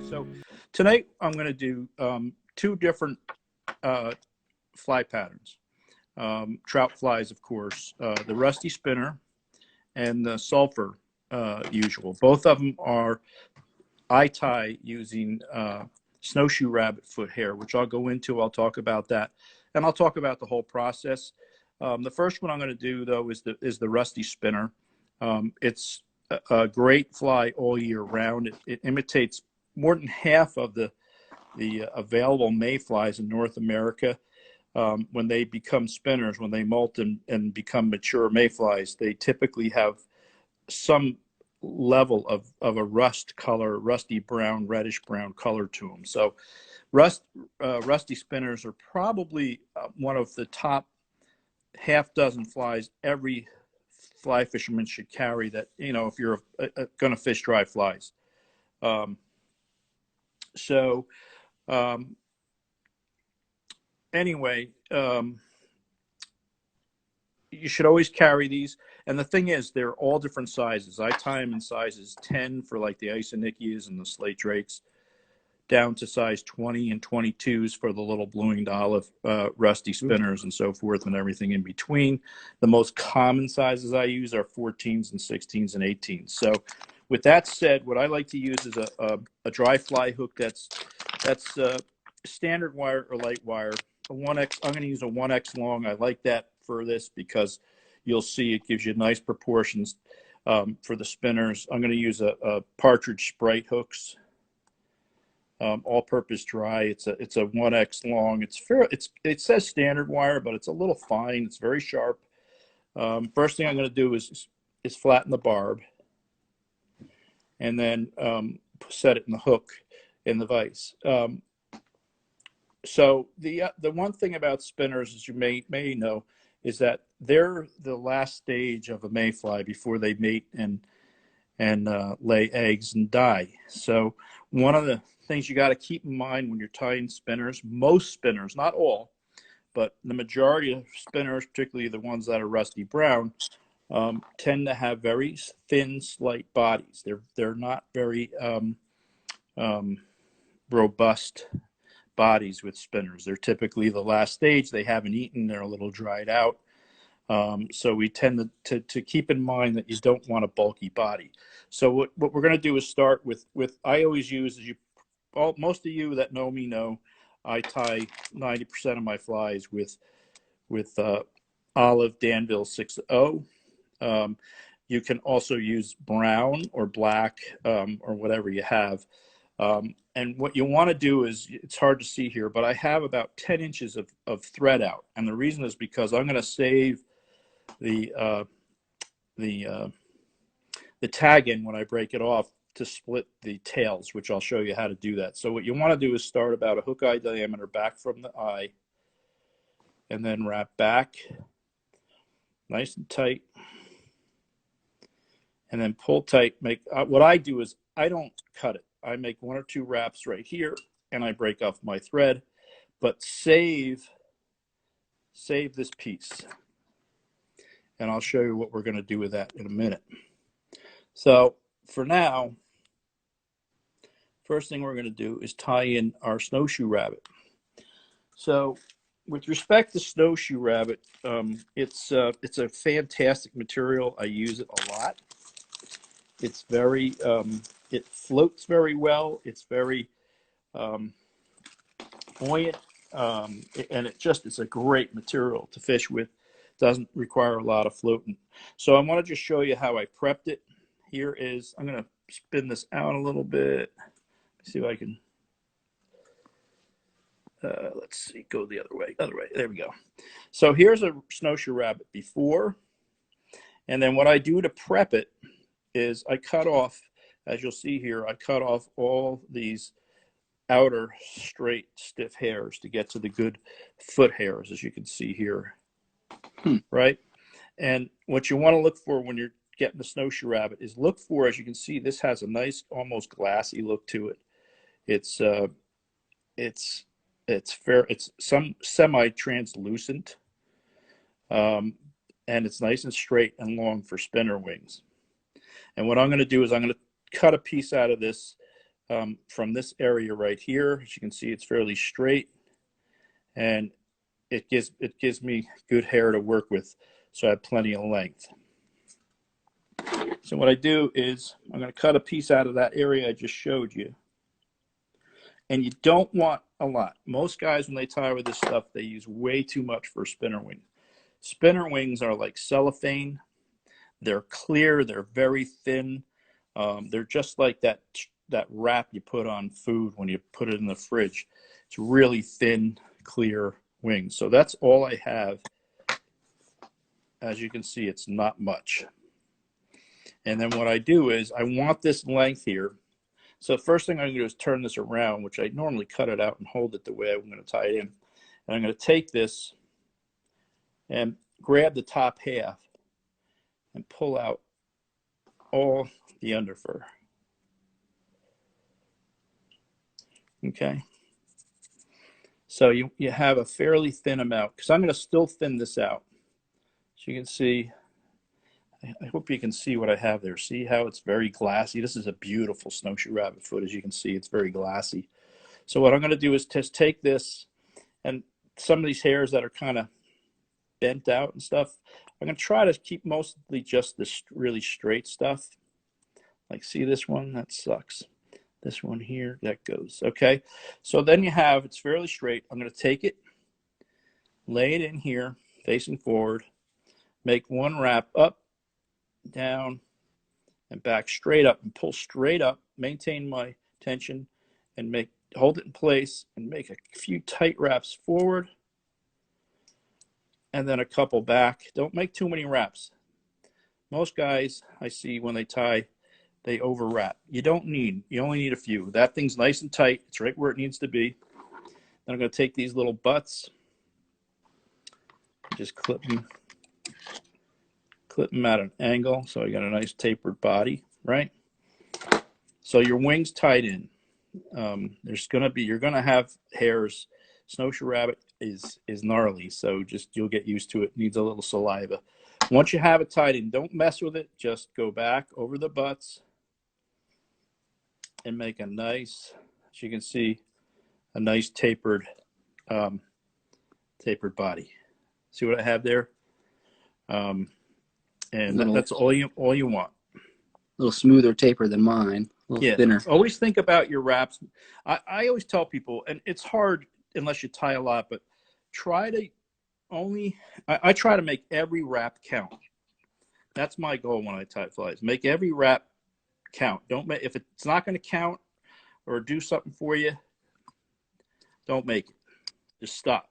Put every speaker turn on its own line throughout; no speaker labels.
So tonight I'm going to do two different fly patterns. Trout flies, of course, the rusty spinner and the sulfur usual. Both of them are I tie using snowshoe rabbit foot hair, which I'll go into. I'll talk about that, and I'll talk about the whole process. The first one I'm going to do, though, is the rusty spinner. It's a great fly all year round. It imitates more than half of the available mayflies in North America. When they become spinners, when they molt and become mature mayflies, they typically have some level of a rust color, rusty brown, reddish brown color to them. So rusty spinners are probably one of the top half dozen flies every fly fisherman should carry, that, you know, if you're going to fish dry flies. Anyway, you should always carry these. And the thing is, they're all different sizes. I tie them in sizes 10 for like the Isonychias and the slate drakes, down to size 20 and 22s for the little blue-winged olive rusty spinners and so forth, and everything in between. The most common sizes I use are 14s and 16s and 18s. So with that said, what I like to use is a dry fly hook that's standard wire or light wire. A 1X, I'm going to use a 1X long. I like that for this because you'll see it gives you nice proportions for the spinners. I'm going to use a Partridge Sprite hooks, all-purpose dry. It's a 1X long. It says standard wire, but it's a little fine. It's very sharp. First thing I'm going to do is flatten the barb, and then set it in the hook in the vise. So the one thing about spinners, as you may know, is that they're the last stage of a mayfly before they mate and lay eggs and die. So one of the things you got to keep in mind when you're tying spinners, most spinners, not all, but the majority of spinners, particularly the ones that are rusty brown, tend to have very thin, slight bodies. They're not very robust bodies with spinners. They're typically the last stage. They haven't eaten. They're a little dried out. So we tend to keep in mind that you don't want a bulky body. So what we're going to do is start with I always use, most of you that know me know, I tie 90% of my flies with olive Danville 6.0. You can also use brown or black or whatever you have. And what you want to do is, it's hard to see here, but I have about 10 inches of thread out. And the reason is because I'm going to save the tag in when I break it off to split the tails, which I'll show you how to do that. So what you want to do is start about a hook eye diameter back from the eye, and then wrap back nice and tight, and then pull tight. What I do is I don't cut it. I make one or two wraps right here, and I break off my thread, but save this piece. And I'll show you what we're going to do with that in a minute. So for now, first thing we're going to do is tie in our snowshoe rabbit. So with respect to snowshoe rabbit, it's a fantastic material. I use it a lot. It's very, it floats very well. It's very buoyant, and it's a great material to fish with. Doesn't require a lot of floating. So I want to just show you how I prepped it. Here is, I'm going to spin this out a little bit. See if I can, let's see, go the other way. There we go. So here's a snowshoe rabbit before, and then what I do to prep it is I cut off, as you'll see here, I cut off all these outer straight stiff hairs to get to the good foot hairs, as you can see here. Right? And what you want to look for when you're getting the snowshoe rabbit is look for, as you can see, this has a nice, almost glassy look to it. It's some semi-translucent, and it's nice and straight and long for spinner wings. And what I'm going to do is I'm going to cut a piece out of this from this area right here. As you can see, it's fairly straight, and it gives me good hair to work with, so I have plenty of length. So what I do is I'm going to cut a piece out of that area I just showed you. And you don't want a lot. Most guys, when they tie with this stuff, they use way too much for a spinner wing. Spinner wings are like cellophane. They're clear. They're very thin. They're just like that wrap you put on food when you put it in the fridge. It's really thin, clear wings. So that's all I have. As you can see, it's not much. And then what I do is I want this length here. So the first thing I'm going to do is turn this around, which I normally cut it out and hold it the way I'm going to tie it in. And I'm going to take this and grab the top half and pull out all the underfur. Okay. So you have a fairly thin amount, because I'm going to still thin this out. So you can see, I hope you can see what I have there. See how it's very glassy? This is a beautiful snowshoe rabbit foot. As you can see, it's very glassy. So what I'm going to do is just take this, and some of these hairs that are kind of bent out and stuff, I'm going to try to keep mostly just this really straight stuff. Like, see this one? That sucks. This one here, that goes. Okay, so then you have, it's fairly straight. I'm going to take it, lay it in here, facing forward, make one wrap up, down, and back straight up, and pull straight up, maintain my tension, and hold it in place, and make a few tight wraps forward, and then a couple back. Don't make too many wraps. Most guys I see when they tie, they over wrap. You only need a few. That thing's nice and tight. It's right where it needs to be. Then I'm going to take these little butts, just clip them at an angle, so I got a nice tapered body, right? So your wings tied in. You're gonna have hairs. Snowshoe rabbit is gnarly, so you'll get used to it. Needs a little saliva. Once you have it tied in, don't mess with it. Just go back over the butts and make a nice, as you can see, a nice tapered body. See what I have there? And that's all you want.
A little smoother taper than mine. A little thinner.
Always think about your wraps. I always tell people, and it's hard unless you tie a lot, but try to I try to make every wrap count. That's my goal when I tie flies. Make every wrap count. If it's not going to count or do something for you, don't make it. Just stop.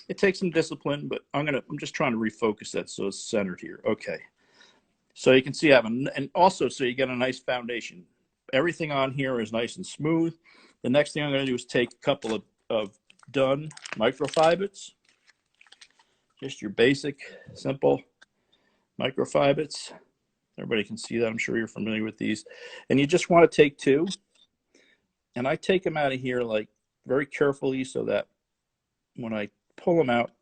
It takes some discipline, but I'm just trying to refocus that so it's centered here. Okay. So you can see and also so you get a nice foundation. Everything on here is nice and smooth. The next thing I'm going to do is take a couple of done microfibbets. Just your basic, simple microfibbets. Everybody can see that. I'm sure you're familiar with these. And you just want to take two. And I take them out of here like very carefully so that when I pull them out,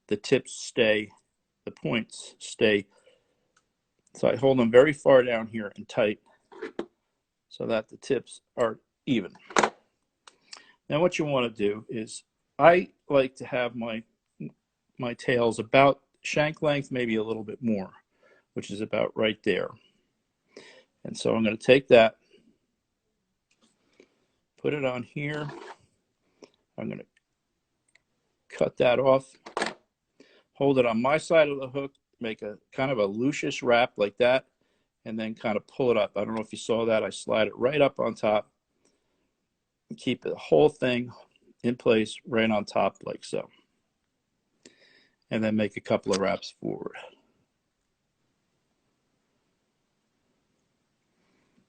the tips stay, the points stay. So I hold them very far down here and tight so that the tips are even. Now what you want to do is, I like to have my tails about shank length, maybe a little bit more, which is about right there. And so I'm going to take that, put it on here. I'm going to cut that off, hold it on my side of the hook, make a kind of a loosish wrap like that, and then kind of pull it up. I don't know if you saw that. I slide it right up on top and keep the whole thing in place right on top like so. And then make a couple of wraps forward.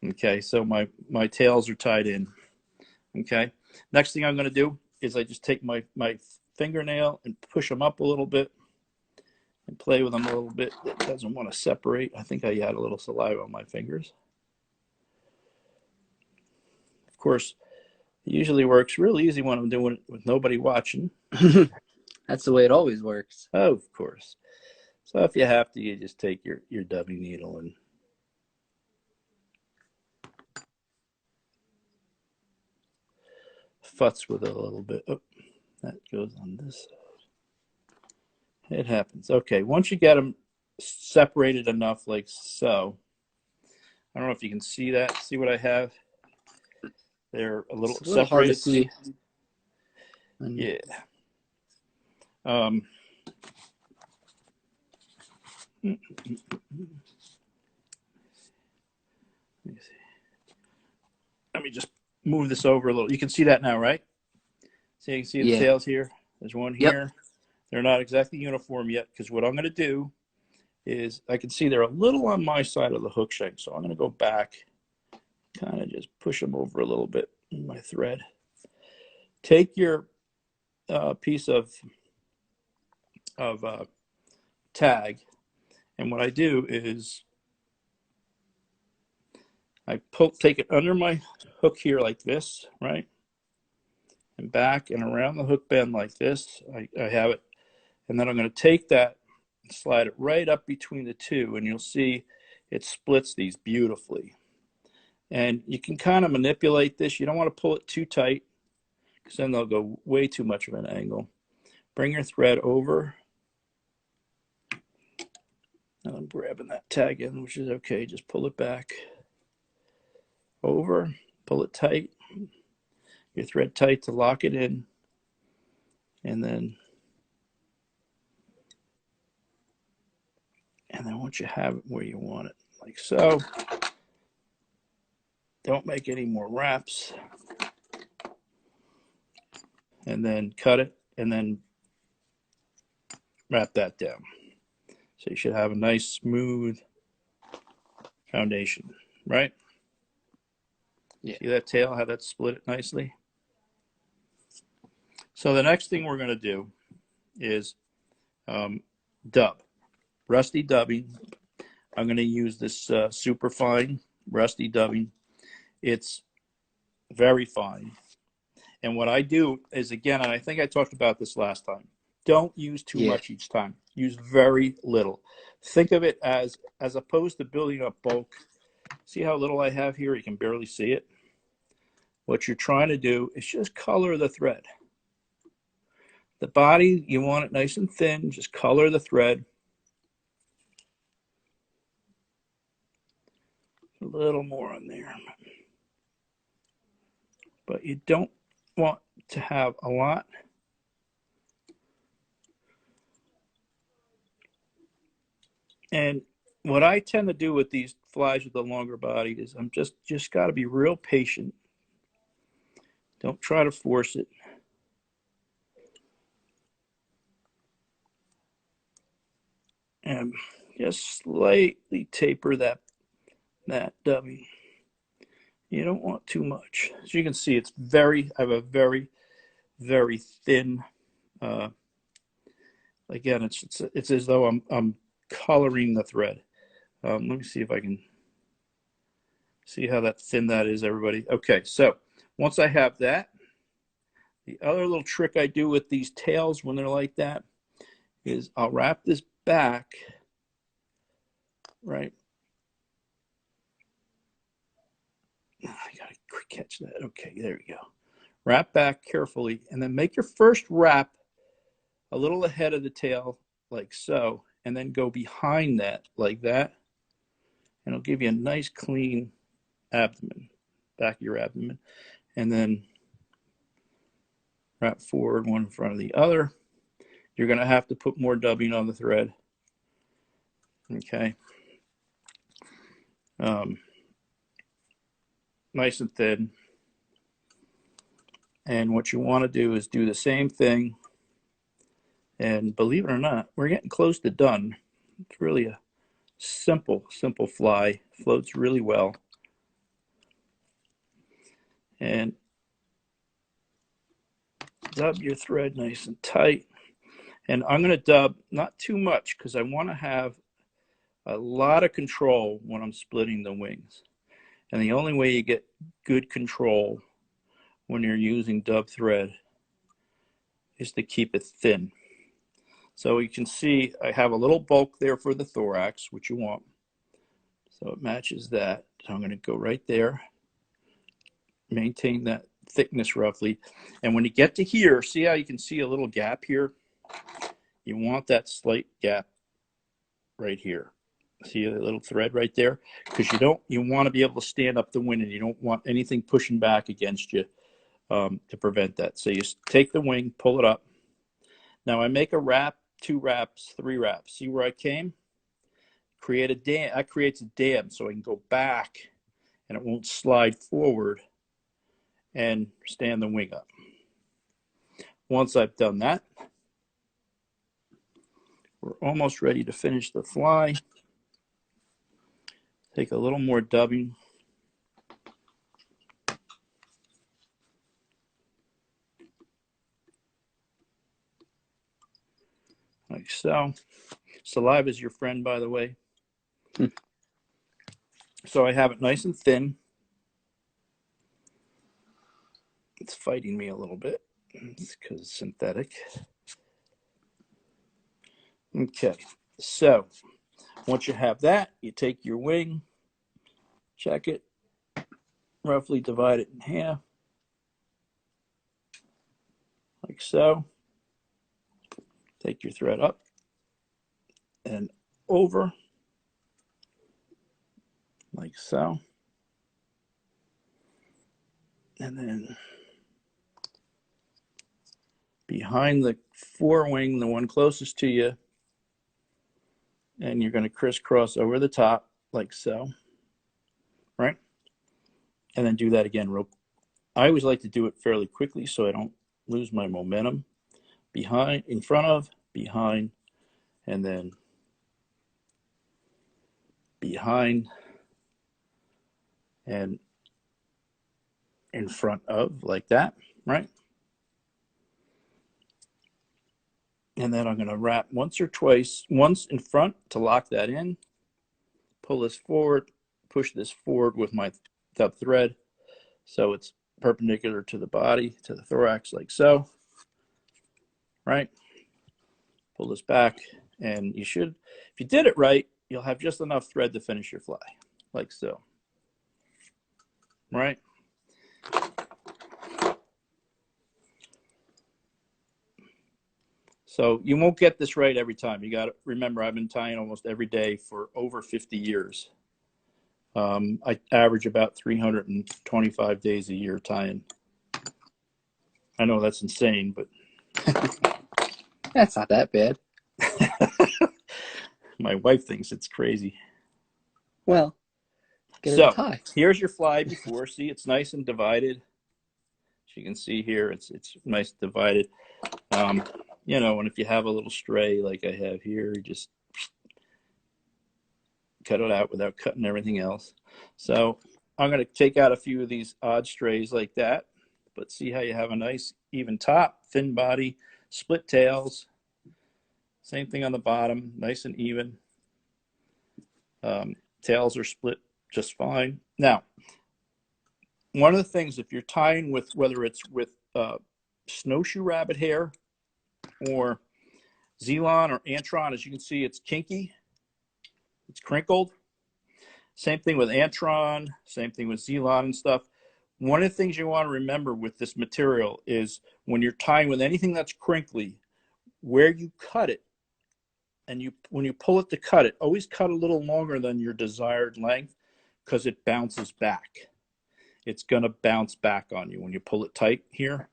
Okay, so my tails are tied in. Okay, next thing I'm going to do is I just take my fingernail and push them up a little bit and play with them a little bit. It doesn't want to separate. I think I had a little saliva on my fingers. Of course, it usually works real easy when I'm doing it with nobody watching.
That's the way it always works.
Oh, of course. So if you have to, you just take your dubbing needle and futz with it a little bit. Oh, that goes on this side. It happens. Okay, once you get them separated enough like so, I don't know if you can see that. See what I have? They're a little separated.
Hard to see.
Yeah. Let me just move this over a little. You can see that now, right? So you can see the tails here. There's one here.
Yep.
They're not exactly uniform yet, because what I'm going to do is I can see they're a little on my side of the hook shank. So I'm going to go back, kind of just push them over a little bit in my thread. Take your piece of tag, and what I do is I take it under my hook here like this, right? And back and around the hook bend like this. I have it. And then I'm going to take that and slide it right up between the two, and you'll see it splits these beautifully. And you can kind of manipulate this. You don't want to pull it too tight, because then they'll go way too much of an angle. Bring your thread over. And I'm grabbing that tag in, which is okay. Just pull it back. Over, pull it tight. Your thread tight to lock it in. And then once you have it where you want it, like so, don't make any more wraps. And then cut it, and then wrap that down. So you should have a nice smooth foundation, right?
Yeah.
See that tail, how that split it nicely? So the next thing we're going to do is dub. Rusty dubbing. I'm going to use this super fine rusty dubbing. It's very fine. And what I do is, again, and I think I talked about this last time, don't use too much each time. Use very little. Think of it as opposed to building up bulk. See how little I have here? You can barely see it. What you're trying to do is just color the thread. The body, you want it nice and thin. Just color the thread. A little more on there. But you don't want to have a lot. And what I tend to do with these flies with the longer body is I'm just got to be real patient. Don't try to force it. And just slightly taper that dubbing. You don't want too much. As you can see, it's I have a very, very thin. Again, it's as though I'm coloring the thread. Let me see if I can see how thin that is, everybody. Okay, so once I have that, the other little trick I do with these tails when they're like that is I'll wrap this back, right? I gotta catch that. Okay, there we go. Wrap back carefully, and then make your first wrap a little ahead of the tail, like so, and then go behind that, like that, and it'll give you a nice clean abdomen, back of your abdomen, and then wrap forward one in front of the other. You're going to have to put more dubbing on the thread. Okay. Nice and thin. And what you want to do is do the same thing. And believe it or not, we're getting close to done. It's really a simple fly. Floats really well. And dub your thread nice and tight. And I'm going to dub not too much because I want to have a lot of control when I'm splitting the wings. And the only way you get good control when you're using dub thread is to keep it thin. So you can see I have a little bulk there for the thorax, which you want. So it matches that. So I'm going to go right there, maintain that thickness roughly. And when you get to here, see how you can see a little gap here? You want that slight gap right here. See a little thread right there? Because you want to be able to stand up the wind, and you don't want anything pushing back against you to prevent that. So you take the wing, pull it up. Now I make a wrap, 2 wraps, 3 wraps. See where I came? Create a dam. That creates a dam so I can go back and it won't slide forward and stand the wing up. Once I've done that, we're almost ready to finish the fly. Take a little more dubbing. Like so. Saliva is your friend, by the way. So I have it nice and thin. It's fighting me a little bit. It's because it's synthetic. Okay, so once you have that, you take your wing, check it, roughly divide it in half, like so. Take your thread up and over, like so. And then behind the forewing, the one closest to you, and you're going to crisscross over the top, like so, right? And then do that again. I always like to do it fairly quickly so I don't lose my momentum. Behind, in front of, behind, and then behind and in front of, like that, right? And then I'm going to wrap once or twice, once in front to lock that in, pull this forward, push this forward with my thread so it's perpendicular to the body, to the thorax, like so, right? Pull this back, and you should, if you did it right, you'll have just enough thread to finish your fly, like so, right? So you won't get this right every time. You got to remember, I've been tying almost every day for over 50 years. I average about 325 days a year tying. I know that's insane, but
that's not that bad.
My wife thinks it's crazy.
Well,
so here's your fly before. See, it's nice and divided. As you can see here, it's nice divided. You know, and if you have a little stray like I have here, you just cut it out without cutting everything else. So I'm going to take out a few of these odd strays like that, but see how you have a nice even top, thin body, split tails. Same thing on the bottom, nice and even. Tails are split just fine. Now, one of the things, if you're tying with, whether it's with snowshoe rabbit hair or Zelon or Antron, as you can see, it's kinky. It's crinkled. Same thing with Antron, same thing with Zelon and stuff. One of the things you want to remember with this material is when you're tying with anything that's crinkly, where you cut it, and when you pull it to cut it, always cut a little longer than your desired length because it bounces back. It's going to bounce back on you when you pull it tight here.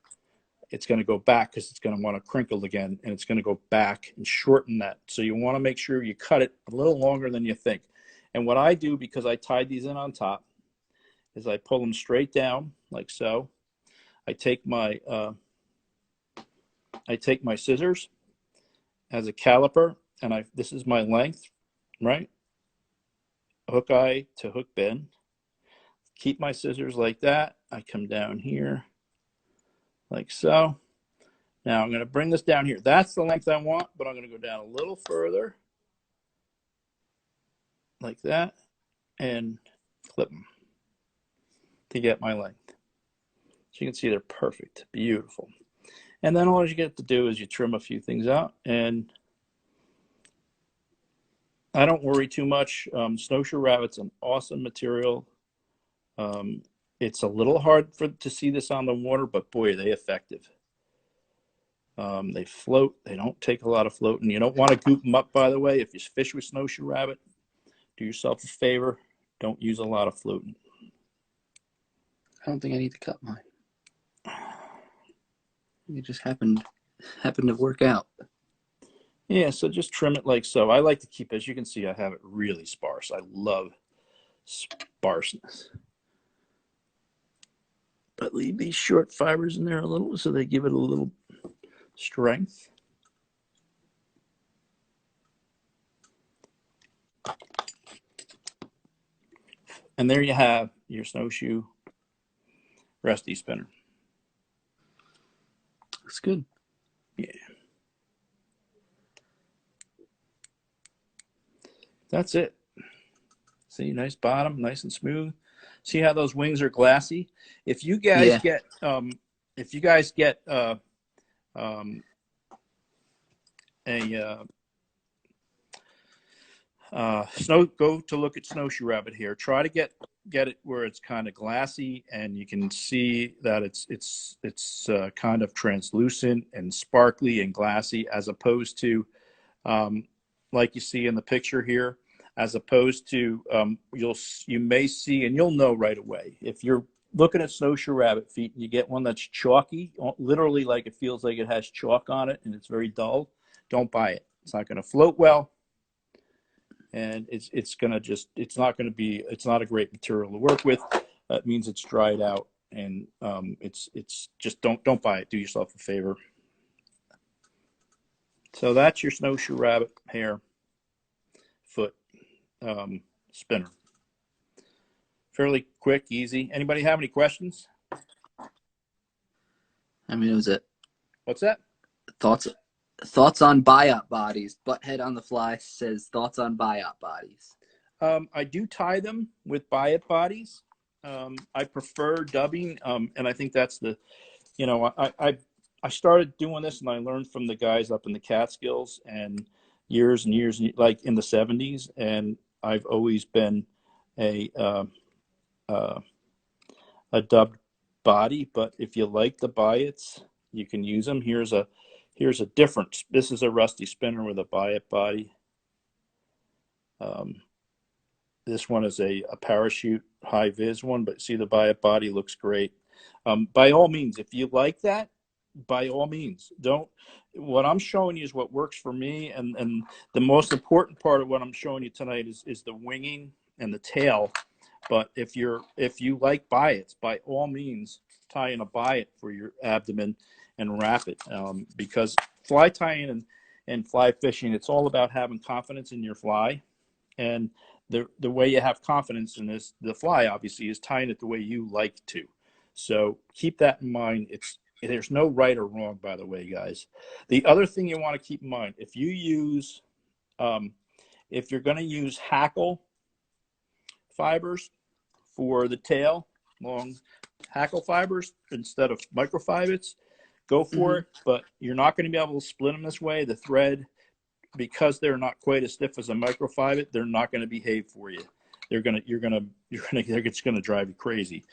It's going to go back because it's going to want to crinkle again, and it's going to go back and shorten that. So you want to make sure you cut it a little longer than you think. And what I do, because I tied these in on top, is I pull them straight down like so. I take my scissors as a caliper, and this is my length, right? Hook eye to hook bend. Keep my scissors like that. I come down here like so. Now I'm going to bring this down here. That's the length I want, but I'm going to go down a little further like that and clip them to get my length. So you can see they're perfect, beautiful. And then all you get to do is you trim a few things out, and I don't worry too much. Snowshoe Rabbit's an awesome material. It's a little hard to see this on the water, but boy, are they effective. They float. They don't take a lot of floating. You don't want to goop them up, by the way. If you fish with snowshoe rabbit, do yourself a favor. Don't use a lot of floating.
I don't think I need to cut mine. It just happened to work out.
Yeah, so just trim it like so. I like to keep, as you can see, I have it really sparse. I love sparseness. But leave these short fibers in there a little so they give it a little strength. And there you have your snowshoe rusty spinner.
Looks good.
Yeah. That's it. See, nice bottom, nice and smooth. See how those wings are glassy? If you guys get go to look at snowshoe rabbit here. Try to get it where it's kind of glassy and you can see that it's kind of translucent and sparkly and glassy, as opposed to like you see in the picture here, as opposed to you may see, and you'll know right away if you're looking at snowshoe rabbit feet and you get one that's chalky, literally like it feels like it has chalk on it and it's very dull, don't buy it. It's not going to float well, and it's not a great material to work with. That means it's dried out, and it's just don't buy it. Do yourself a favor. So that's your snowshoe rabbit hair foot spinner. Fairly quick, easy. Anybody have any questions?
I mean, it was it.
What's that?
Thoughts on biop bodies. Butthead on the Fly says thoughts on biop bodies.
I do tie them with biop bodies. I prefer dubbing, and I think that's I started doing this and I learned from the guys up in the Catskills and years, like in the 70s, and I've always been a dubbed body. But if you like the biots, you can use them. Here's a difference. This is a rusty spinner with a biot body. This one is a parachute high vis one, but see the biot body looks great. By all means, if you like that, by all means, don't. What I'm showing you is what works for me, and the most important part of what I'm showing you tonight is the winging and the tail. But if you like biots, by all means, tie in a biot for your abdomen and wrap it, because fly tying and fly fishing, it's all about having confidence in your fly, and the way you have confidence in the fly obviously is tying it the way you like to. So keep that in mind. There's no right or wrong, by the way, guys. The other thing you want to keep in mind, if you're going to use hackle fibers for the tail, long hackle fibers instead of microfibers, go for it. But you're not going to be able to split them this way. The thread, because they're not quite as stiff as a microfiber, they're not going to behave for you. They're just going to drive you crazy.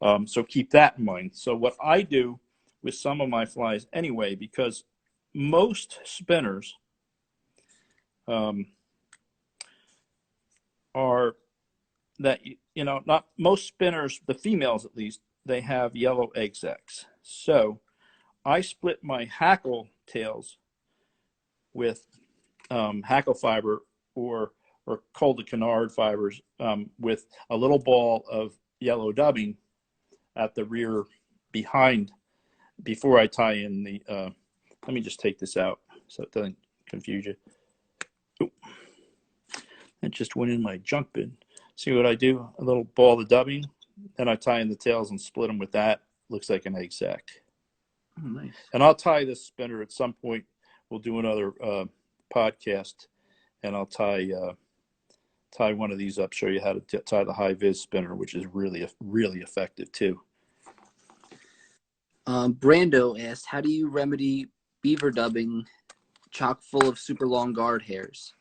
So keep that in mind. So what I do with some of my flies anyway, because most spinners are that, not most spinners, the females at least, they have yellow egg sacs. So I split my hackle tails with hackle fiber or called the canard fibers with a little ball of yellow dubbing at the rear behind before I tie in the let me just take this out so it doesn't confuse you. Ooh. It just went in my junk bin. See what I do? A little ball of dubbing, then I tie in the tails and split them with that. Looks like an egg sac.
Oh, nice.
And I'll tie this spinner at some point. We'll do another podcast, and I'll tie one of these up, show you how to tie the high vis spinner, which is really, really effective too.
Brando asked, how do you remedy beaver dubbing chock full of super long guard hairs?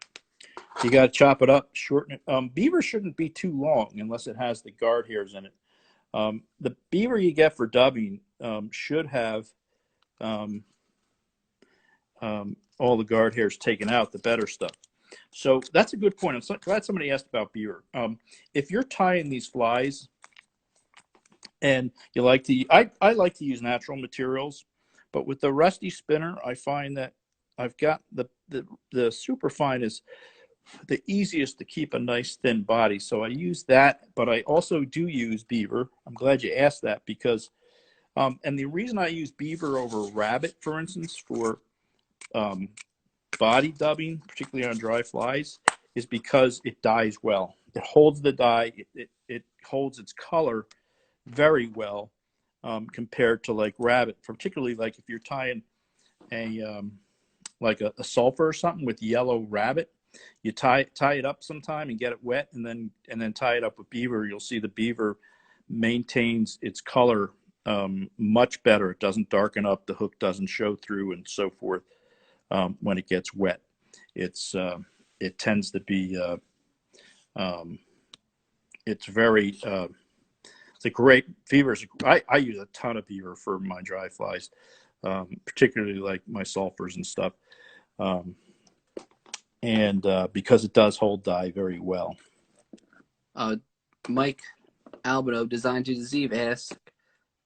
You got to chop it up, shorten it. Beaver shouldn't be too long unless it has the guard hairs in it. The beaver you get for dubbing should have all the guard hairs taken out, the better stuff. So that's a good point. I'm so glad somebody asked about beaver. If you're tying these flies and you like to, I like to use natural materials, but with the rusty spinner, I find that I've got the superfine is the easiest to keep a nice thin body. So I use that, but I also do use beaver. I'm glad you asked that because, and the reason I use beaver over rabbit, for instance, for body dubbing, particularly on dry flies, is because it dyes well. It holds the dye. It holds its color very well compared to like rabbit, particularly like if you're tying a like a sulfur or something with yellow rabbit. You tie it up sometime and get it wet, and then tie it up with beaver. You'll see the beaver maintains its color much better. It doesn't darken up. The hook doesn't show through, and so forth. When it gets wet, it tends to be it's very it's a great beaver. I use a ton of beaver for my dry flies, particularly like my sulfurs and stuff. And because it does hold dye very well.
Mike Albino, Designed to Deceive, asks,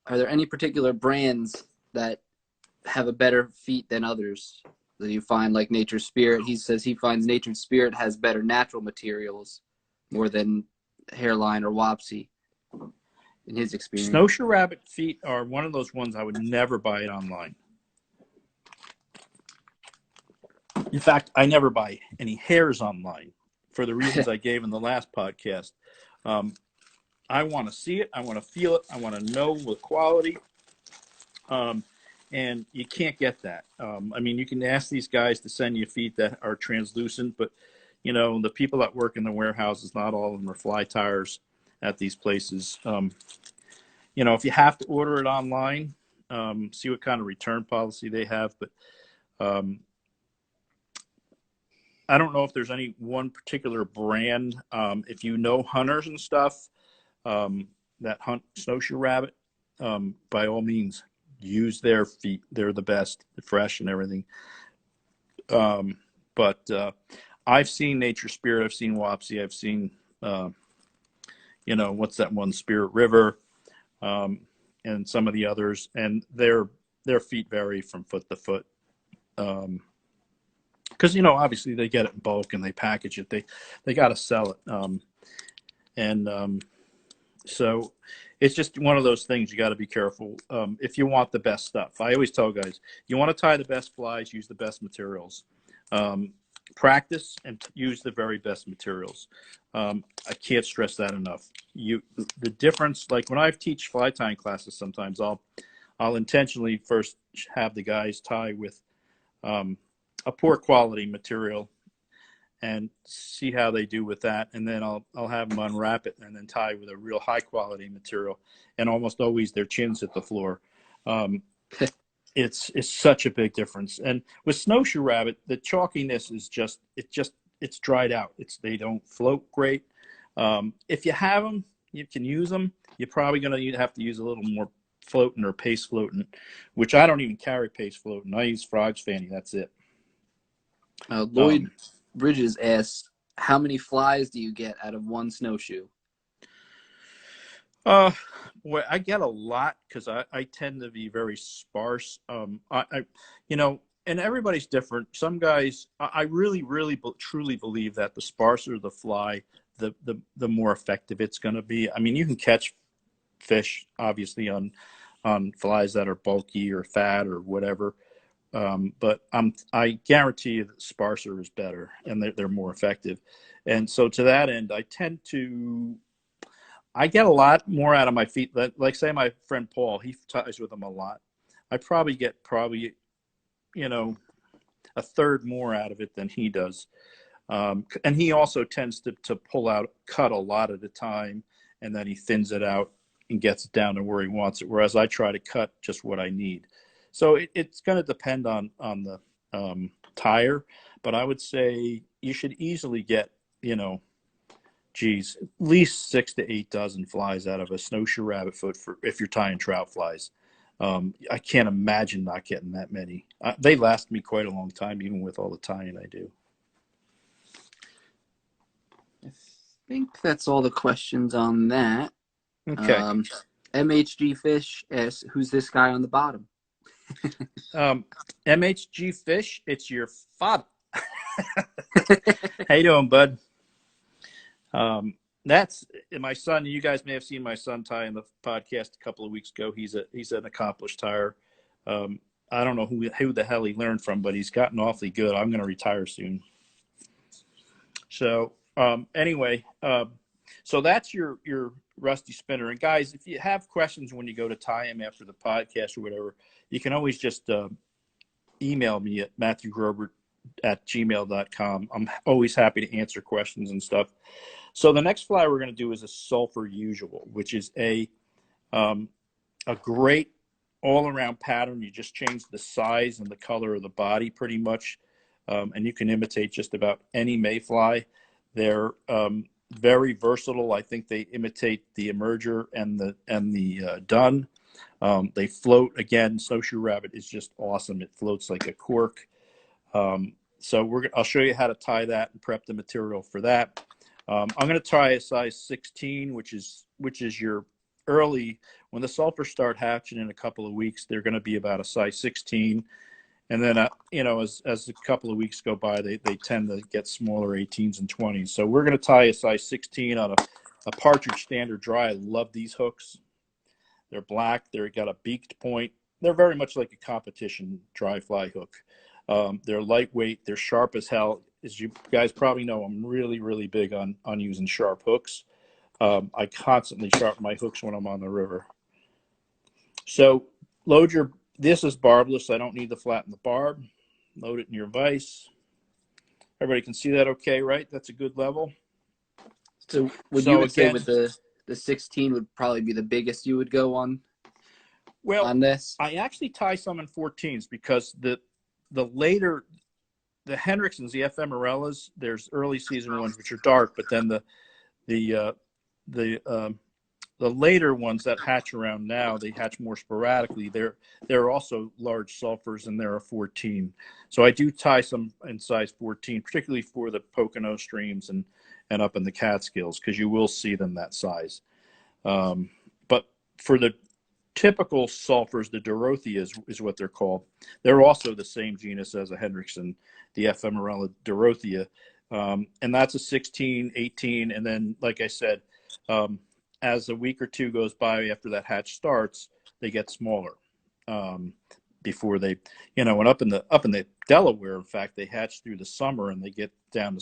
are there any particular brands that have a better feet than others that you find, like Nature's Spirit? He says he finds Nature's Spirit has better natural materials more than Hairline or Wapsi in his experience.
Snowshoe Rabbit feet are one of those ones I would never buy it online. In fact, I never buy any hairs online for the reasons I gave in the last podcast. I want to see it. I want to feel it. I want to know the quality. And you can't get that. I mean, you can ask these guys to send you feet that are translucent, but, you know, the people that work in the warehouses, not all of them are fly tires at these places. You know, if you have to order it online, see what kind of return policy they have. But I don't know if there's any one particular brand. If you know hunters and stuff that hunt snowshoe rabbit, by all means, use their feet. They're the best, fresh and everything. But I've seen Nature's Spirit. I've seen Wapsi. I've seen, you know, what's that one, Spirit River, and some of the others. And their feet vary from foot to foot. Because, you know, obviously they get it in bulk and they package it. They got to sell it. So it's just one of those things you got to be careful if you want the best stuff. I always tell guys, you want to tie the best flies, use the best materials. Practice and use the very best materials. I can't stress that enough. The difference, like when I teach fly tying classes, sometimes I'll intentionally first have the guys tie with a poor quality material and see how they do with that, and then I'll have them unwrap it and then tie with a real high quality material, and almost always their chins hit the floor. It's such a big difference. And with snowshoe rabbit, the chalkiness is it's dried out. They don't float great. If you have them, you can use them. You're probably going to have to use a little more floating or paste floating, which I don't even carry paste floating. I use Frog's Fanny. That's it.
Lloyd Bridges asks, how many flies do you get out of one snowshoe?
Boy, I get a lot because I tend to be very sparse. You know, and everybody's different. Some guys, I really, truly believe that the sparser the fly, the more effective it's going to be. I mean, you can catch fish, obviously, on flies that are bulky or fat or whatever. But I guarantee you that sparser is better and they're more effective. And so to that end, I get a lot more out of my feet. Like say my friend Paul, he ties with them a lot. I probably get you know, a third more out of it than he does. And he also tends to cut a lot at a time, and then he thins it out and gets it down to where he wants it. Whereas I try to cut just what I need. So it's going to depend on the tire, but I would say you should easily get, you know, geez, at least 6 to 8 dozen flies out of a snowshoe rabbit foot for if you're tying trout flies. I can't imagine not getting that many. They last me quite a long time, even with all the tying I do.
I think that's all the questions on that.
Okay.
MHG Fish asks, who's this guy on the bottom?
MHG Fish, it's your father. How you doing, bud? That's my son. You guys may have seen my son tie in the podcast a couple of weeks ago. He's an accomplished tyer. I don't know who the hell he learned from, but he's gotten awfully good. I'm going to retire soon. So anyway, so that's your rusty spinner. And guys, if you have questions when you go to tie him after the podcast or whatever, you can always just email me at matthewgrobert@gmail.com. I'm always happy to answer questions and stuff. So the next fly we're going to do is a Sulfur Usual, which is a great all-around pattern. You just change the size and the color of the body pretty much, and you can imitate just about any mayfly. They're very versatile. I think they imitate the emerger and the dun. They float. Again, snowshoe rabbit is just awesome. It floats like a cork. So I'll show you how to tie that and prep the material for that. I'm going to try a size 16, which is your early. When the sulfur start hatching in a couple of weeks, they're going to be about a size 16. And then, as a couple of weeks go by, they tend to get smaller 18s and 20s. So we're going to tie a size 16 on a Partridge Standard Dry. I love these hooks. They're black. They've got a beaked point. They're very much like a competition dry fly hook. They're lightweight. They're sharp as hell. As you guys probably know, I'm really, really big on using sharp hooks. I constantly sharpen my hooks when I'm on the river. So this is barbless. I don't need to flatten the barb. Load it in your vise. Everybody can see that okay, right? That's a good level.
So you would say with the 16 would probably be the biggest you would go on? Well, on this?
I actually tie some in 14s because the later, the Hendricksons, the ephemerellas, there's early season ones which are dark, but then the later ones that hatch around now, they hatch more sporadically. They're also large sulfurs, and they're a 14. So I do tie some in size 14, particularly for the Pocono streams and up in the Catskills, because you will see them that size. But for the typical sulfurs, the Dorothea is what they're called. They're also the same genus as a Hendrickson, the ephemerella Dorothea. And that's a 16, 18. And then, like I said, as a week or two goes by after that hatch starts, they get smaller. Before they, and up in the Delaware, in fact, they hatch through the summer and they get down to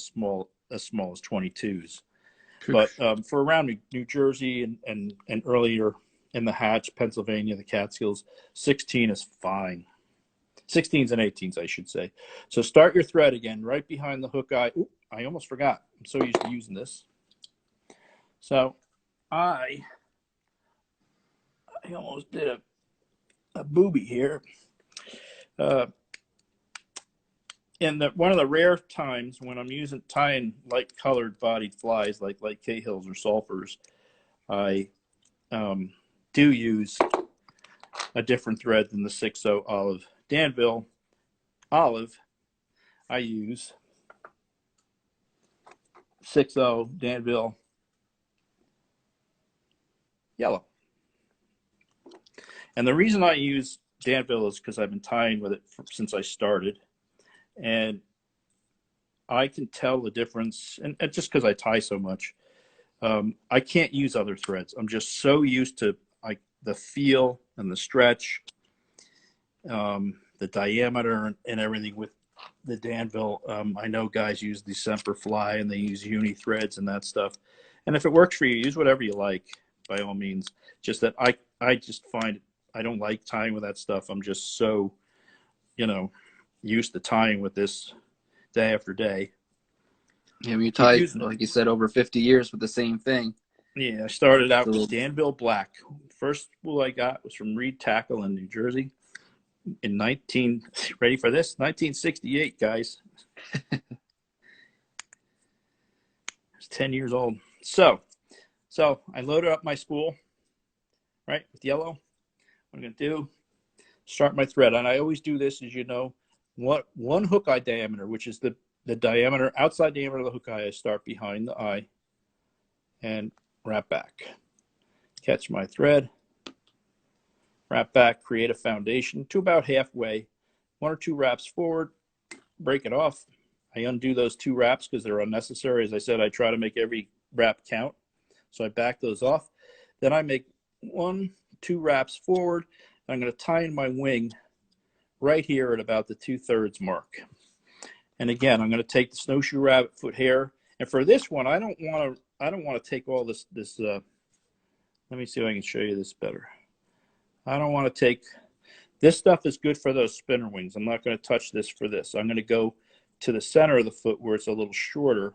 as small as 22s. But for around New Jersey and earlier in the hatch, Pennsylvania, the Catskills, 16 is fine. 16s and 18s, I should say. So start your thread again right behind the hook eye. Ooh, I almost forgot. I'm so used to using this. So I almost did a booby here. And one of the rare times when I'm tying light colored bodied flies like Cahills or Sulfurs, I do use a different thread than the 6-0 olive. Danville olive, I use 6-0 Danville yellow. And the reason I use Danville is because I've been tying with it since I started. And I can tell the difference, and just because I tie so much, I can't use other threads. I'm just so used to the feel and the stretch, the diameter and everything with the Danville. I know guys use the Semper Fly and they use uni threads and that stuff. And if it works for you, use whatever you like, by all means. Just that I just find I don't like tying with that stuff. I'm just so, used to tying with this day after day.
Yeah, when you tie, like you said, over 50 years with the same thing.
Yeah, I started out with Danville Black. First spool I got was from Reed Tackle in New Jersey in ready for this? 1968, guys. I was 10 years old. So I loaded up my spool, right, with yellow. What I'm going to do, start my thread. And I always do this, as you know, one hook eye diameter, which is the diameter, outside diameter of the hook eye. I start behind the eye and wrap back. Catch my thread, wrap back, create a foundation to about halfway, 1 or 2 wraps forward, break it off. I undo those 2 wraps because they're unnecessary. As I said, I try to make every wrap count. So I back those off. Then I make 1, 2 wraps forward. I'm going to tie in my wing right here at about the 2/3 mark. And again, I'm going to take the snowshoe rabbit foot hair. And for this one, I don't want to take all this. Let me see if I can show you this better. I don't want to take this stuff. Is good for those spinner wings. I'm not going to touch this for this. I'm going to go to the center of the foot where it's a little shorter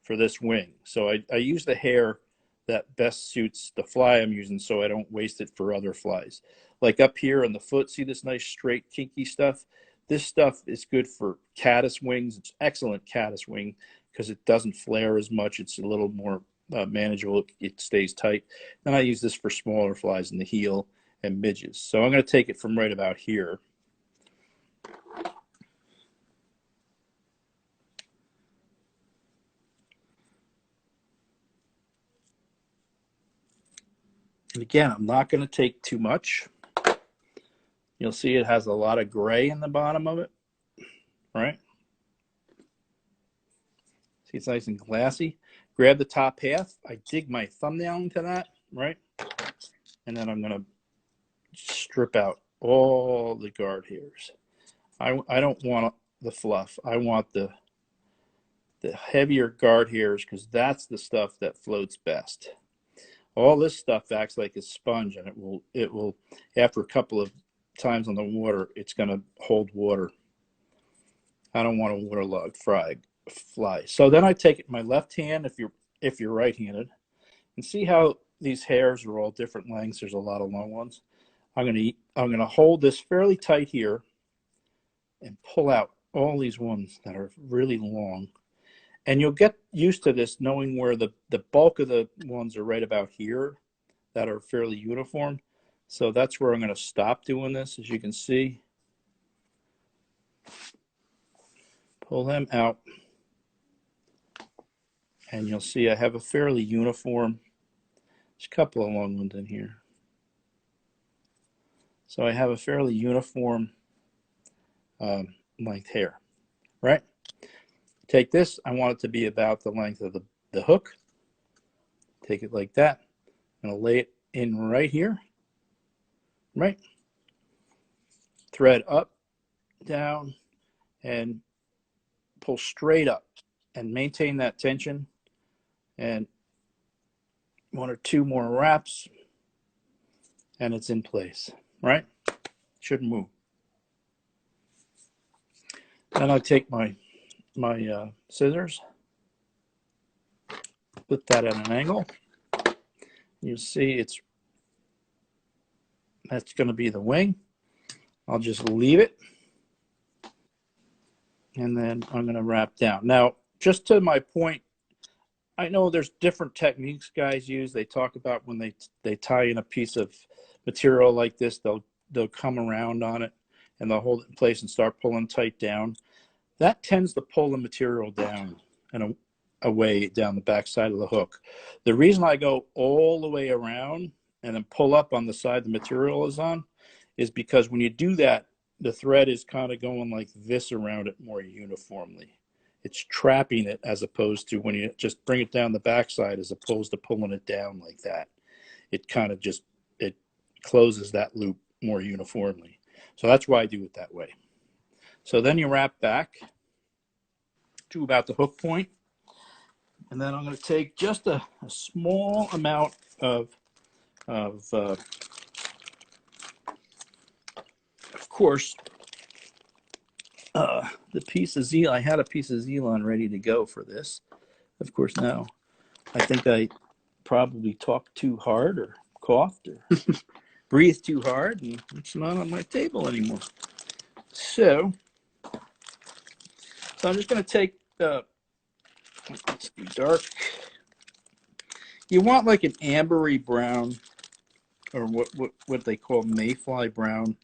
for this wing. So I use the hair that best suits the fly I'm using, so I don't waste it for other flies. Like up here on the foot, see this nice straight kinky stuff? This stuff is good for caddis wings. It's excellent caddis wing because it doesn't flare as much. It's a little more manageable. It stays tight. Then I use this for smaller flies in the heel and midges. So I'm going to take it from right about here. And again, I'm not going to take too much. You'll see it has a lot of gray in the bottom of it, right? See, it's nice and glassy. Grab the top half. I dig my thumbnail into that, right? And then I'm going to strip out all the guard hairs. I don't want the fluff. I want the heavier guard hairs because that's the stuff that floats best. All this stuff acts like a sponge, and it will after a couple of times on the water, it's going to hold water. I don't want a waterlogged fly. So then I take it in my left hand if you're right-handed, and see how these hairs are all different lengths. There's a lot of long ones. I'm going to hold this fairly tight here and pull out all these ones that are really long. And you'll get used to this knowing where the bulk of the ones are right about here that are fairly uniform. So that's where I'm going to stop doing this, as you can see. Pull them out. And you'll see I have a fairly uniform, there's a couple of long ones in here. So I have a fairly uniform length hair, right? Take this, I want it to be about the length of the hook. Take it like that. I'm going to lay it in right here, right? Thread up, down, and pull straight up and maintain that tension. And 1 or 2 more wraps, and it's in place, right? Shouldn't move. Then I'll take my scissors, put that at an angle. You see that's going to be the wing. I'll just leave it, and then I'm going to wrap down. Now, just to my point, I know there's different techniques guys use. They talk about when they tie in a piece of material like this, they'll come around on it and they'll hold it in place and start pulling tight down. That tends to pull the material down and away down the back side of the hook. The reason I go all the way around and then pull up on the side the material is on is because when you do that, the thread is kind of going like this around it more uniformly. It's trapping it as opposed to when you just bring it down the backside, as opposed to pulling it down like that. It kind of just, it closes that loop more uniformly. So that's why I do it that way. So then you wrap back to about the hook point. And then I'm going to take just a small amount of course, the piece of Zelon. I had a piece of Zelon ready to go for this. Of course, now I think I probably talked too hard or coughed or breathed too hard, and it's not on my table anymore. So I'm just going to take it's dark. You want like an ambery brown, or what they call mayfly brown,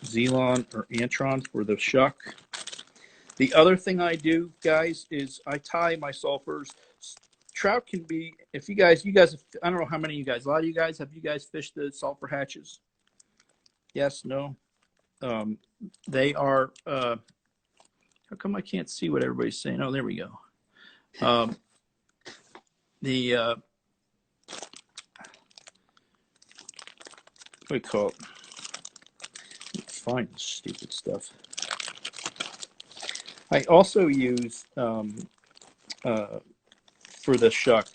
Zelon or Antron for the shuck. The other thing I do, guys, is I tie my sulfurs. Trout can be, if you guys, I don't know how many of you guys, a lot of you guys, have you guys fished the sulfur hatches? Yes, no? They are, how come I can't see what everybody's saying? Oh, there we go. What do you call it? Let's find this stupid stuff. I also use, for the shuck,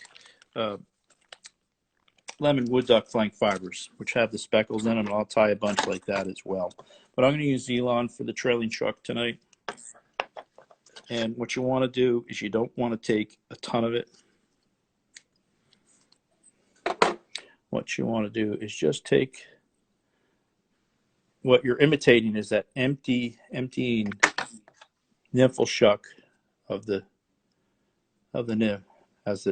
lemon wood duck flank fibers, which have the speckles in them, and I'll tie a bunch like that as well. But I'm going to use Zelon for the trailing shuck tonight. And what you want to do is you don't want to take a ton of it. What you want to do is just take, what you're imitating is that emptying nymphal shuck of the nymph as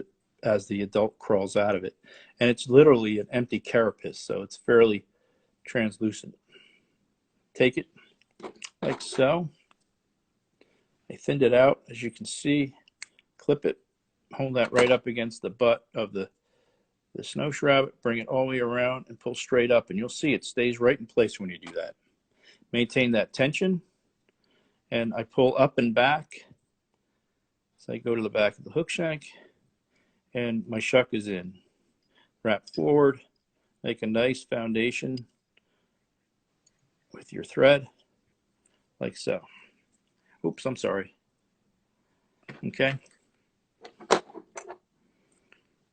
the adult crawls out of it. And it's literally an empty carapace, so it's fairly translucent. Take it like so. I thinned it out, as you can see. Clip it, hold that right up against the butt of the snowshoe rabbit, bring it all the way around and pull straight up, and you'll see it stays right in place when you do that. Maintain that tension, and I pull up and back. So I go to the back of the hook shank, and my shuck is in. Wrap forward, make a nice foundation with your thread, like so. Oops, I'm sorry. Okay.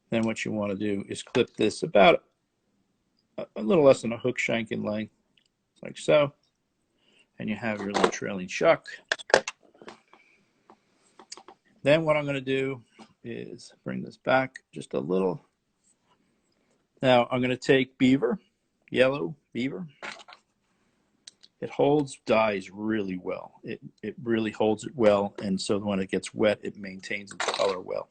Then what you want to do is clip this about a little less than a hook shank in length, like so. And you have your little trailing shuck. Then what I'm going to do is bring this back just a little. Now I'm going to take beaver, yellow beaver. It holds dyes really well. It really holds it well, and so when it gets wet, it maintains its color well.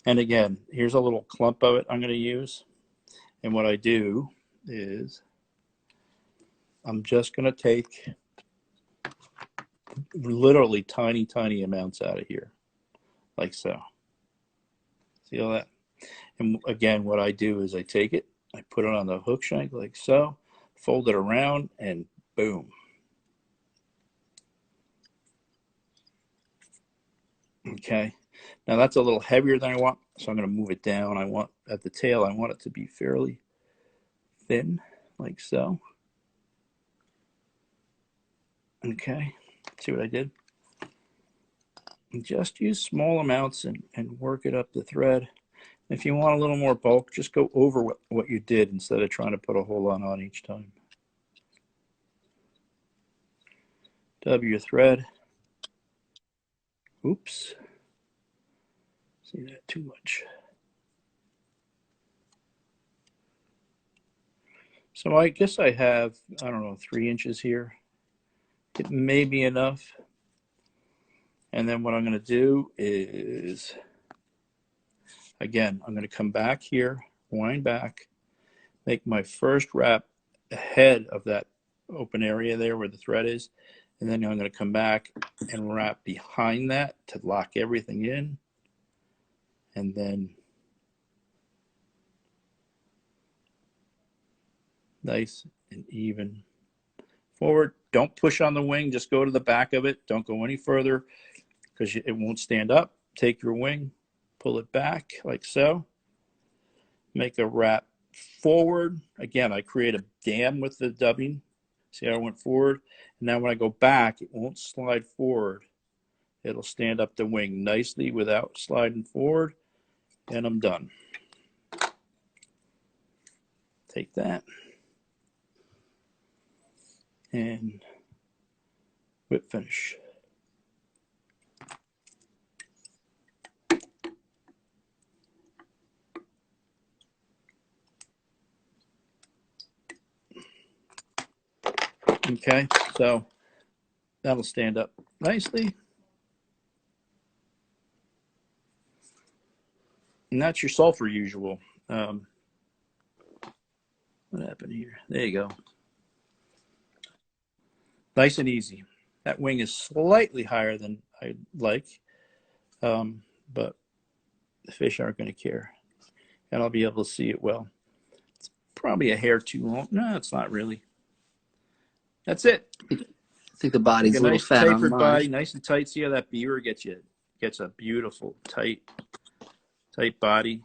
And again, here's a little clump of it I'm going to use. And what I do is I'm just going to take literally tiny, tiny amounts out of here, like so. See all that? And again, what I do is I take it, I put it on the hook shank like so, fold it around, and boom. Okay. Now that's a little heavier than I want, so I'm going to move it down. I want, at the tail, I want it to be fairly thin, like so. Okay. See what I did? And just use small amounts and work it up the thread. If you want a little more bulk, just go over what you did instead of trying to put a whole lot on each time. Dub your thread. Oops. See that too much. So I guess I have, I don't know, 3 inches here. It may be enough. And then what I'm going to do is, again, I'm going to come back here, wind back, make my first wrap ahead of that open area there where the thread is. And then I'm going to come back and wrap behind that to lock everything in. And then nice and even forward. Don't push on the wing, just go to the back of it. Don't go any further because it won't stand up. Take your wing, pull it back like so. Make a wrap forward. Again, I create a dam with the dubbing. See how I went forward? And now when I go back, it won't slide forward. It'll stand up the wing nicely without sliding forward. And I'm done. Take that. And whip finish. Okay, so that'll stand up nicely. And that's your sulfur usual. What happened here? There you go. Nice and easy. That wing is slightly higher than I like, but the fish aren't going to care. And I'll be able to see it well. It's probably a hair too long. No, it's not really. That's it.
I think the body's
Like
a little
nice
fat on
tapered
mine.
body, nice and tight. See how that beaver gets a beautiful tight body.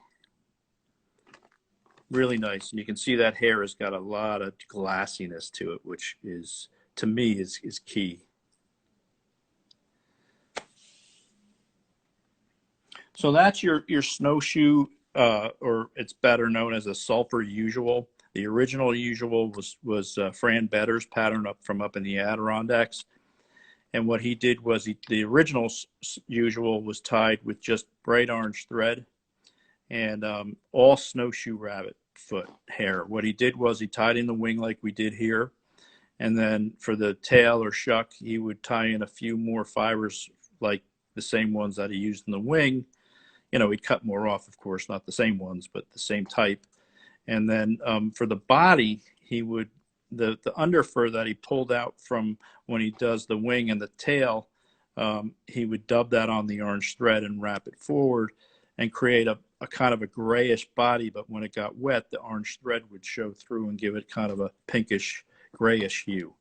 Really nice. And you can see that hair has got a lot of glassiness to it, which is, to me, is key. So that's your snowshoe, or it's better known as a sulfur usual. The original usual was Fran Better's pattern up in the Adirondacks. And what he did was the original usual was tied with just bright orange thread and all snowshoe rabbit foot hair. What he did was he tied in the wing like we did here. And then for the tail or shuck, he would tie in a few more fibers like the same ones that he used in the wing. You know, he'd cut more off, of course, not the same ones, but the same type. And then for the body, he would, the underfur that he pulled out from when he does the wing and the tail, he would dub that on the orange thread and wrap it forward and create a kind of a grayish body. But when it got wet, the orange thread would show through and give it kind of a pinkish, grayish hue.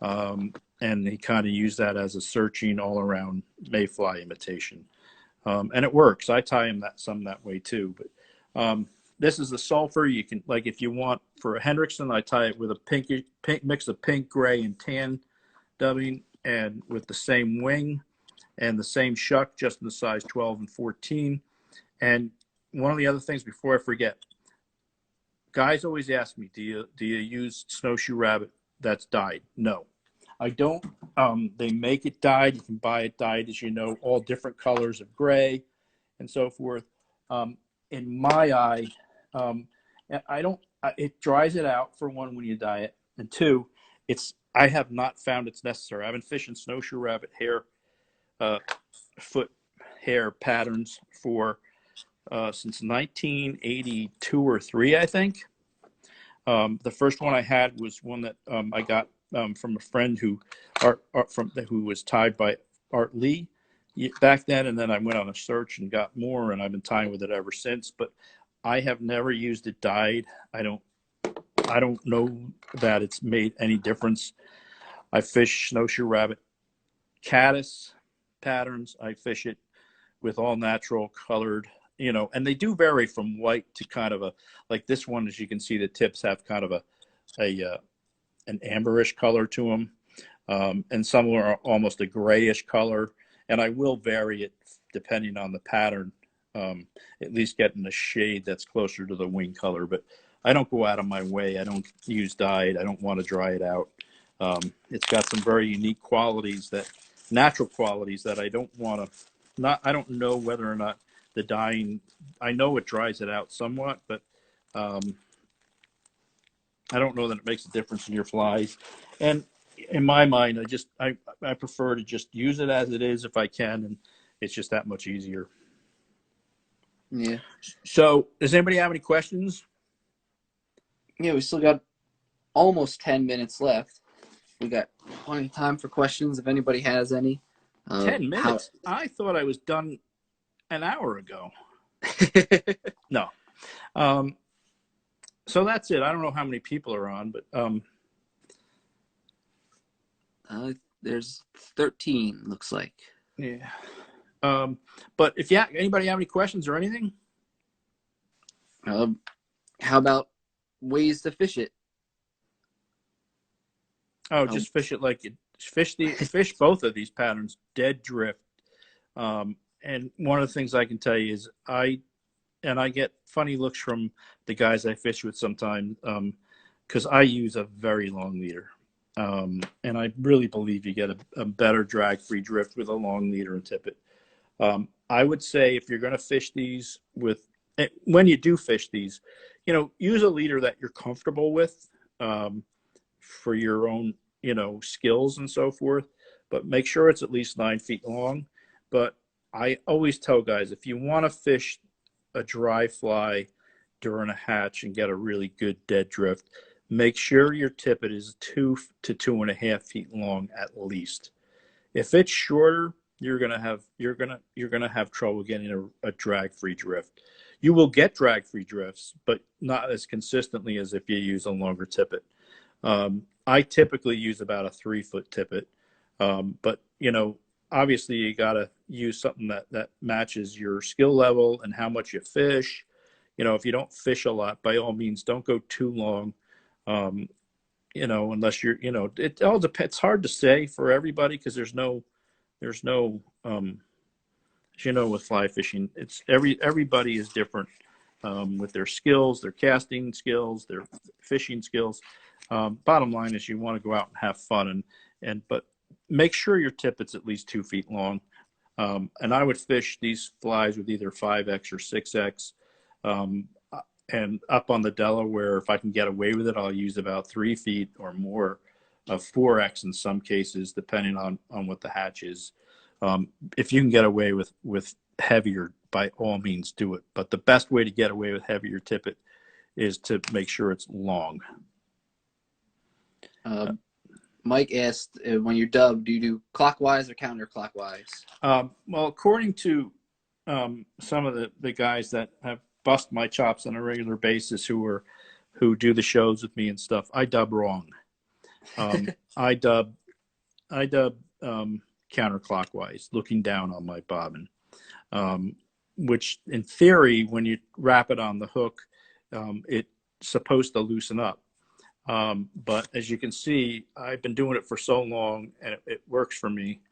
And he kind of used that as a searching all around mayfly imitation. And it works. I tie him some that way too. But this is the sulfur. You can, like, if you want for a Hendrickson, I tie it with a pink mix of pink, gray, and tan dubbing, and with the same wing and the same shuck, just in the size 12 and 14. And one of the other things before I forget, guys always ask me, do you use snowshoe rabbit that's dyed? No, I don't. They make it dyed. You can buy it dyed, as you know, all different colors of gray and so forth. In my eye, I don't. It dries it out, for one, when you dye it, and two, I have not found it's necessary. I've been fishing snowshoe rabbit hair, foot hair patterns for since 1982 or 3, I think. The first one I had was one that I got from a friend who was tied by Art Lee back then, and then I went on a search and got more, and I've been tying with it ever since. But I have never used it dyed. I don't know that it's made any difference. I fish snowshoe rabbit caddis patterns. I fish it with all natural colored, and they do vary from white to kind of like this one, as you can see, the tips have kind of an amberish color to them, and some are almost a grayish color. And I will vary it depending on the pattern, at least getting a shade that's closer to the wing color. But I don't go out of my way. I don't use dyed. I don't want to dry it out. It's got some very unique qualities, natural qualities that I don't want to. I don't know whether or not the dyeing. I know it dries it out somewhat, but I don't know that it makes a difference in your flies. And in my mind, I prefer to just use it as it is if I can, and it's just that much easier.
Yeah.
So, does anybody have any questions?
Yeah, we still got almost 10 minutes left. We got plenty of time for questions if anybody has any.
10 minutes? I thought I was done an hour ago. No. So that's it. I don't know how many people are on, but
there's 13, looks like.
Yeah. But if anybody have any questions or anything?
How about ways to fish it?
Oh, just fish it like you fish both of these patterns, dead drift. And one of the things I can tell you is I get funny looks from the guys I fish with sometimes, because I use a very long leader. And I really believe you get a better drag-free drift with a long leader and tippet. I would say if you're going to fish these when you do fish these, use a leader that you're comfortable with for your own, skills and so forth. But make sure it's at least 9 feet long. But I always tell guys, if you want to fish a dry fly during a hatch and get a really good dead drift, make sure your tippet is 2 to 2.5 feet long at least. If it's shorter, you're gonna have trouble getting a drag-free drift. You will get drag-free drifts, but not as consistently as if you use a longer tippet. I typically use about a 3-foot tippet, but obviously you gotta use something that matches your skill level and how much you fish. If you don't fish a lot, by all means, don't go too long. Unless you're, it all depends. It's hard to say for everybody because there's no, as with fly fishing, it's everybody is different with their skills, their casting skills, their fishing skills. Bottom line is you want to go out and have fun but make sure your tippet's at least 2 feet long. And I would fish these flies with either 5X or 6X. And up on the Delaware, if I can get away with it, I'll use about 3 feet or more of 4X in some cases, depending on what the hatch is. If you can get away with heavier, by all means do it. But the best way to get away with heavier tippet is to make sure it's long.
Mike asked, when you're dubbed, do you do clockwise or counterclockwise?
Well, according to some of the guys that have bust my chops on a regular basis who do the shows with me and stuff, I dub wrong. I dub counterclockwise, looking down on my bobbin, which in theory, when you wrap it on the hook, it's supposed to loosen up. But as you can see, I've been doing it for so long and it works for me.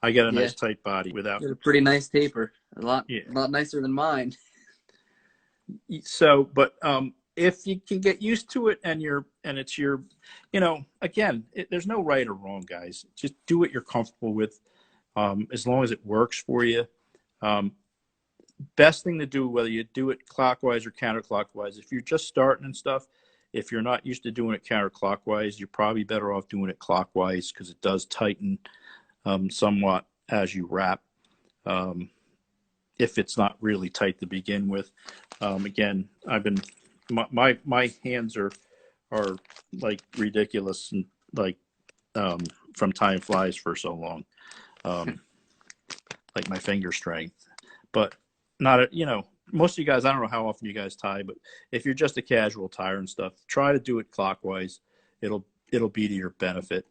I get a nice tight body without.
Get a pretty nice taper. A lot nicer than mine.
So, but if you can get used to it and it's your, again, there's no right or wrong, guys. Just do what you're comfortable with, as long as it works for you. Best thing to do, whether you do it clockwise or counterclockwise, if you're just starting and stuff, if you're not used to doing it counterclockwise, you're probably better off doing it clockwise because it does tighten somewhat as you wrap. If it's not really tight to begin with. Again, my hands are like ridiculous and like from tying flies for so long, like my finger strength. But not most of you guys, I don't know how often you guys tie, but if you're just a casual tyer and stuff, try to do it clockwise. It'll be to your benefit.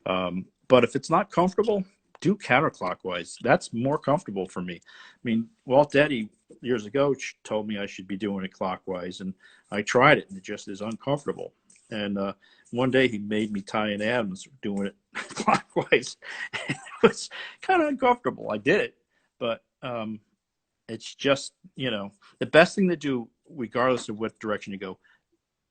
But if it's not comfortable, do counterclockwise. That's more comfortable for me. I mean, Walt Eddy years ago told me I should be doing it clockwise, and I tried it, and it just is uncomfortable. And one day he made me tie in Adams doing it clockwise. It was kind of uncomfortable. I did it, but it's just, the best thing to do, regardless of what direction you go,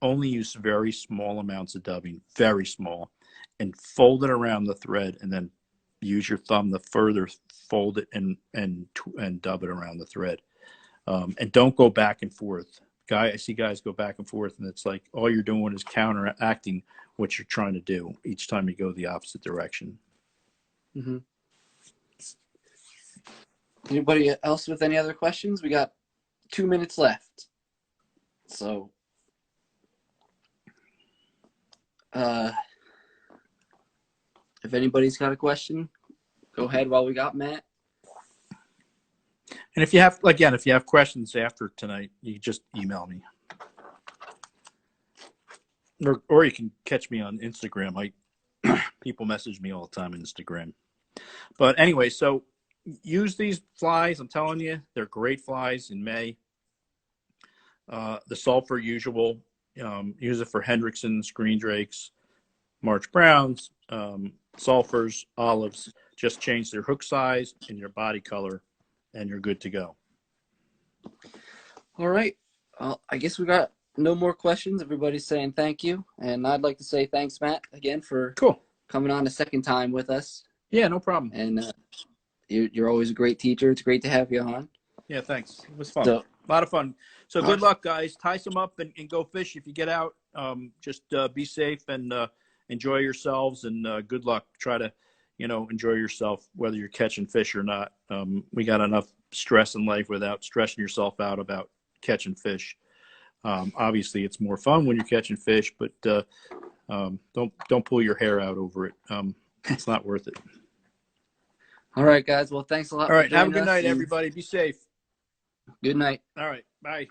only use very small amounts of dubbing, very small, and fold it around the thread, and then use your thumb to further fold it and dub it around the thread. And don't go back and forth. I see guys go back and forth, and it's like all you're doing is counteracting what you're trying to do each time you go the opposite direction.
Mm-hmm. Anybody else with any other questions? We got 2 minutes left. So, if anybody's got a question, go ahead while we got Matt.
And if you have questions after tonight, you just email me. Or you can catch me on Instagram. People message me all the time on Instagram. But anyway, so use these flies. I'm telling you, they're great flies in May. The Sulfur usual. Use it for Hendricksons, green drakes, March Browns, Sulfurs, olives. Just change their hook size and your body color, and you're good to go.
All right. Well, I guess we got no more questions. Everybody's saying thank you. And I'd like to say thanks, Matt, again for coming on a second time with us.
Yeah, no problem.
And you're always a great teacher. It's great to have you on.
Yeah, thanks. It was fun. A lot of fun. So good luck, guys. Tie some up and go fish if you get out. Just be safe and enjoy yourselves, and good luck. Try to, enjoy yourself, whether you're catching fish or not. We got enough stress in life without stressing yourself out about catching fish. Obviously, it's more fun when you're catching fish, but don't pull your hair out over it. It's not worth it.
All right, guys. Well, thanks a lot.
All right.
For
Have a
joining
good
us,
night,
and
everybody. Be safe.
good night.
All right. Bye.